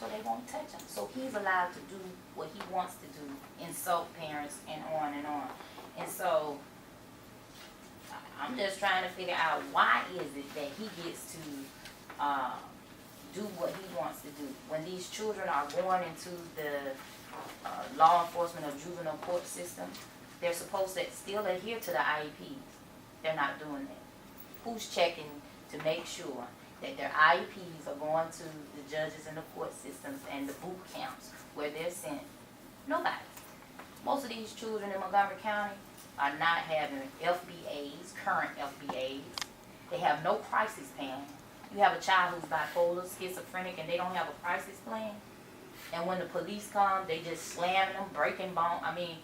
so they won't touch him. So he's allowed to do what he wants to do, insult parents and on and on. And so I'm just trying to figure out why is it that he gets to do what he wants to do when these children are going into the law enforcement or juvenile court system. They're supposed to still adhere to the IEPs. They're not doing that. Who's checking to make sure that their IEPs are going to the judges and the court systems and the boot camps where they're sent? Nobody. Most of these children in Montgomery County are not having FBAs, current FBAs. They have no crisis plan. You have a child who's bipolar, schizophrenic, and they don't have a crisis plan. And when the police come, they just slamming them, breaking bone. I mean,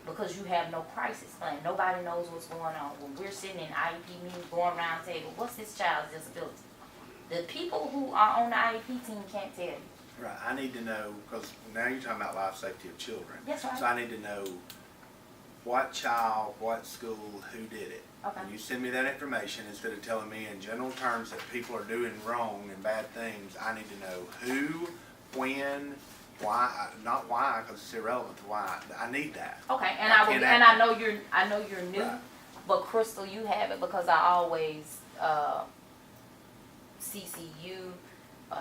because you have no crisis plan. Nobody knows what's going on. When we're sitting in IEP meetings, going around the table, what's this child's disability? The people who are on the IEP team can't tell you. Right, I need to know, because now you're talking about life safety of children. That's right. So I need to know what child, what school, who did it. Okay. When you send me that information, instead of telling me in general terms that people are doing wrong and bad things, I need to know who, when, why, not why, because it's irrelevant to why. I need that. Okay, and I know you're new, right. But Crystal, you have it because I always CC you,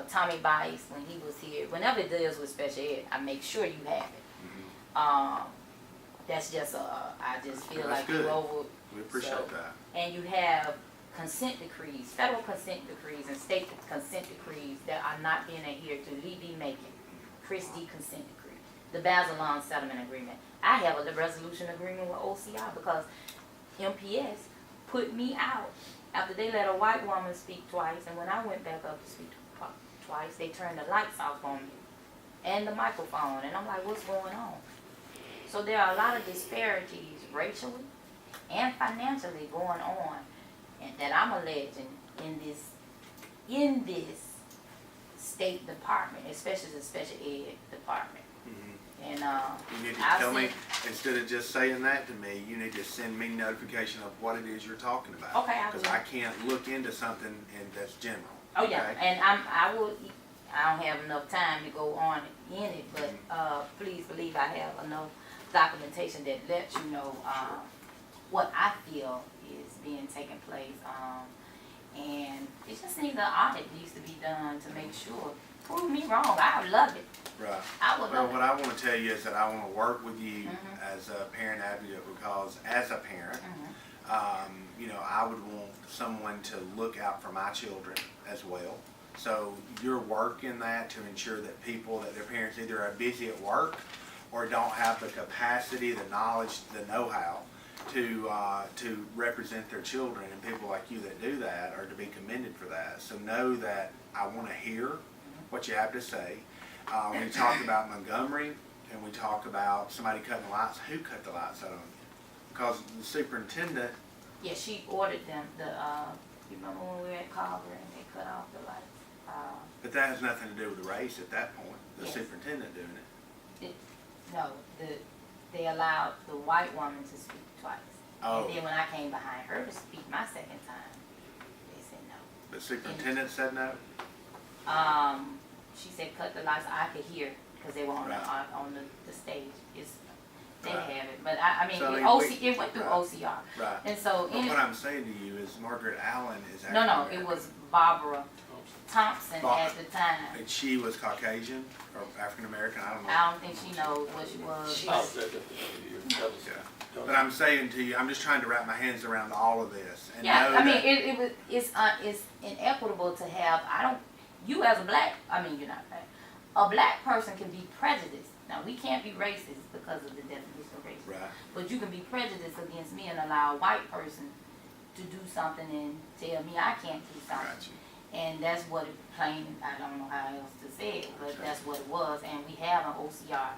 Tommy Bice when he was here. Whenever it deals with special ed, I make sure you have it. Mm-hmm. That's just I just feel That's like good. you're over. We appreciate that. And you have consent decrees, federal consent decrees, and state consent decrees that are not being adhered to. Lee B. Macon, Chris D. consent decree, the Bazelon settlement agreement. I have a resolution agreement with OCR because MPS put me out after they let a white woman speak twice, and when I went back up to speak twice, they turned the lights off on me and the microphone, and I'm like, what's going on? So there are a lot of disparities racially and financially going on, and that I'm alleging in this state department, especially the special ed department. Mm-hmm. And you need to tell me, instead of just saying that to me, you need to send me notification of what it is you're talking about. Okay, I will. Because I can't look into something and that's general. Oh yeah, okay? And I don't have enough time to go on in it, but please believe I have enough documentation that lets you know what I feel is being taken place, and it just needs an audit needs to be done to make sure. Prove me wrong, I would love it. Right. I would love what I want to tell you is that I want to work with you as a parent advocate, because as a parent, you know, I would want someone to look out for my children as well. So your work in that to ensure that people, that their parents either are busy at work or don't have the capacity, the knowledge, the know-how to represent their children, and people like you that do that are to be commended for that. So know that I want to hear what you have to say. When you talk about Montgomery and we talk about somebody cutting the lights, who cut the lights out on you? Because the superintendent. Yeah, she ordered them. You remember when we were at Carver and they cut off the lights? But that has nothing to do with the race at that point. The Yes. superintendent doing it. No, they allowed the white woman to speak twice. Oh. And then when I came behind her to speak my second time, they said no. The superintendent said no? She said cut the lights. I could hear because they were on the stage. They have it, but I mean, so, it went through OCR. Right. And so but what I'm saying to you is Margaret Allen is actually No, it was Barbara Thompson at the time. And she was Caucasian or African American, I don't know. I don't think she knows what she was. But I'm saying to you, I'm just trying to wrap my hands around all of this. And Yeah, know I mean, it's inequitable to have. You as a black, you're not black. A black person can be prejudiced. Now we can't be racist because of the definition of racism. Right. But you can be prejudiced against me and allow a white person to do something and tell me I can't do something. Gotcha. And that's what it plain, I don't know how else to say it, but that's what it was. And we have an OCR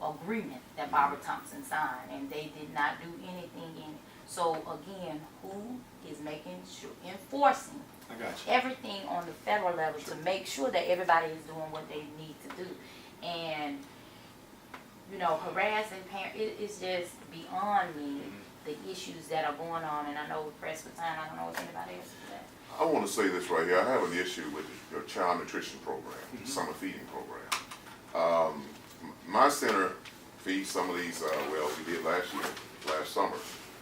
agreement that Barbara Thompson signed, and they did not do anything in it. So again, who is making sure, enforcing everything on the federal level to make sure that everybody is doing what they need to do? And, you know, harassing parents, it's just beyond me, the issues that are going on. And I know we're pressed for time. I don't know if anybody else is that. I want to say this right here. I have an issue with your child nutrition program, summer feeding program. My center feeds some of these, well, we did last summer.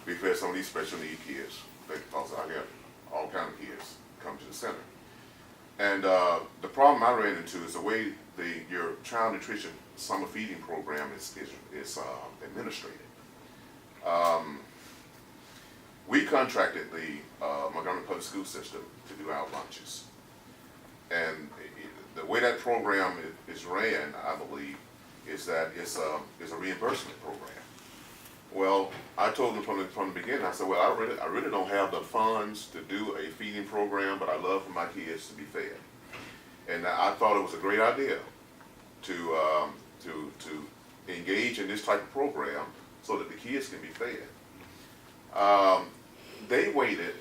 We fed some of these special need kids. Because I have all kind of kids come to the center. And the problem I ran into is the way your child nutrition summer feeding program is administrated. We contracted the Montgomery Public School System to do our lunches. And the way that program is ran, I believe, is that it's a reimbursement program. Well, I told them from the beginning, I said, well, I really don't have the funds to do a feeding program, but I love for my kids to be fed. And I thought it was a great idea to engage in this type of program so that the kids can be fed. They waited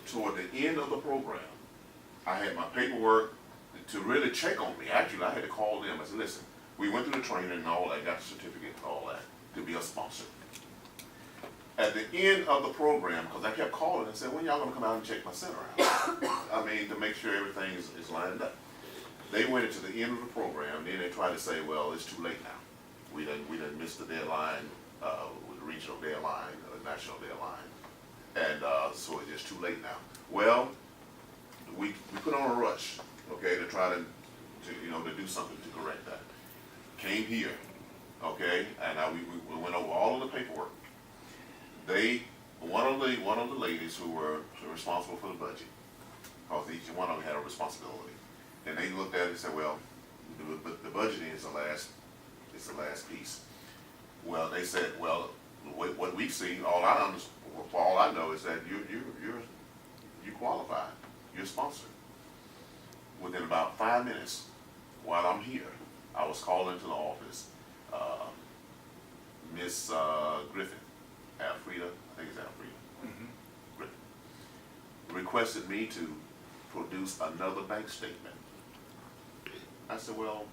toward the end of the program. I had my paperwork to really check on me. Actually, I had to call them. I said, listen, we went through the training and all that, got the certificate and all that to be a sponsor. At the end of the program, because I kept calling and said, when y'all gonna come out and check my center out? I mean, to make sure everything is lined up. They waited to the end of the program, then they tried to say, well, it's too late now. We done missed the deadline, with the regional deadline, the national deadline. And so it's just too late now. Well, we put on a rush, okay, to try to do something to correct that. Came here, okay, and we went over all of the paperwork. One of the ladies who were responsible for the budget, because each one of them had a responsibility, and they looked at it and said, well, the budgeting is the last piece. Well, they said, well, what we've seen, all I know is that you qualified, you're sponsored. Within about 5 minutes, while I'm here, I was called into the office. Miss Griffin, Alfreda, I think it's Alfreda, Griffin, requested me to produce another bank statement. I said, well,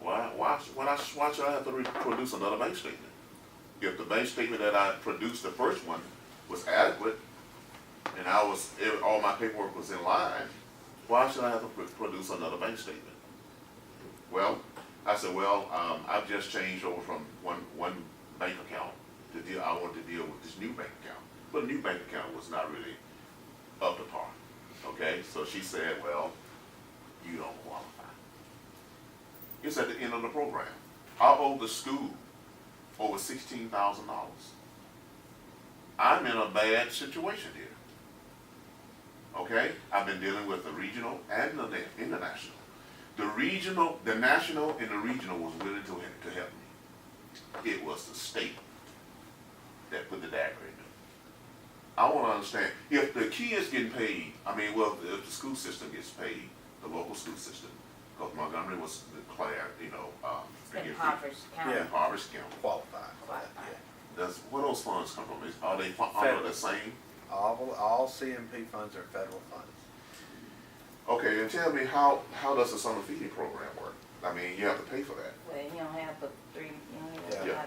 why should I have to produce another bank statement? If the bank statement that I produced, the first one, was adequate, and all my paperwork was in line, why should I have to produce another bank statement? Well, I said, well, I've just changed over from one bank account to deal. I wanted to deal with this new bank account, but the new bank account was not really up to par. Okay, so she said, well, you don't qualify. It's at the end of the program. I owe the school over $16,000. I'm in a bad situation here. Okay, I've been dealing with the regional and the international. The national and the regional was willing to help me. It was the state that put the dagger in me. I want to understand, if the kids getting paid, if the school system gets paid, the local school system, because Montgomery was declared, Impoverished county. Impoverished county. Qualified. Where those funds come from? Are they under the same? All CMP funds are federal funds. Okay, and tell me how does the summer feeding program work? I mean, you have to pay for that. Well, you don't have but three.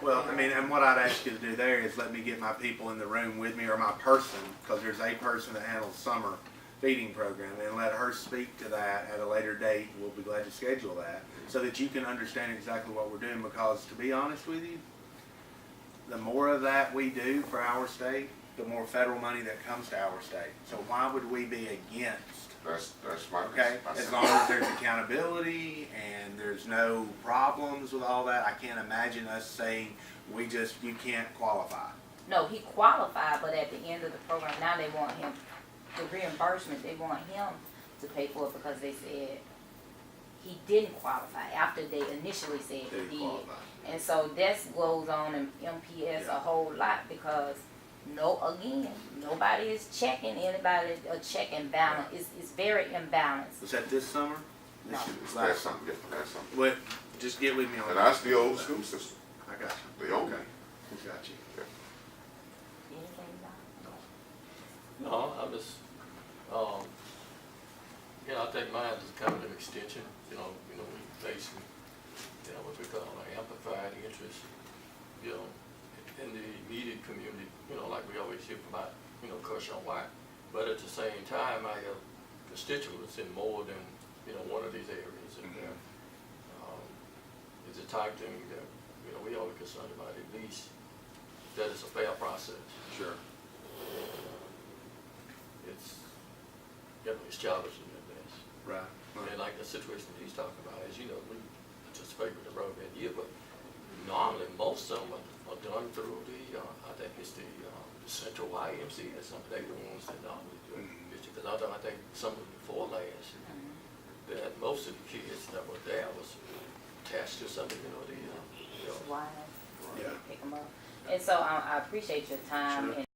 Well, and what I'd ask you to do there is let me get my people in the room with me, or my person, because there's a person that handles summer feeding program, and let her speak to that at a later date. We'll be glad to schedule that so that you can understand exactly what we're doing, because to be honest with you, the more of that we do for our state, the more federal money that comes to our state. So why would we be against? That's my Okay, as long as there's accountability and there's no problems with all that, I can't imagine us saying you can't qualify. No, he qualified, but at the end of the program, now they want him, the reimbursement, they want him to pay for it because they said he didn't qualify after they initially said he did. Qualify. And so that goes on in MPS a whole lot, because nobody is checking anybody, a check and balance. It's very imbalanced. Was that this summer? No. That's something different. That's something. What? Just get with me on And that. that's the old school system. I got you. The old. Okay. Got you. Anything about No, I just, I think mine is kind of an extension, we facing, what we call an amplified interest, in the immediate community, like we always hear about, Cushon White, But at the same time, I have constituents in more than, you know, one of these areas. And it's the type thing that, you know, we all are concerned about, at least that it's a fair process. Sure. It's definitely challenging at best. Right. And like the situation that he's talking about, as you know, we participate with the broadband year, but normally most of them are done through the, I think it's the Central YMC or something. They're the ones that normally do it. Because I think some of before last, that most of the kids that were there was attached to something, you know, Why? Yeah. Pick them up. And so I appreciate your time. Sure. And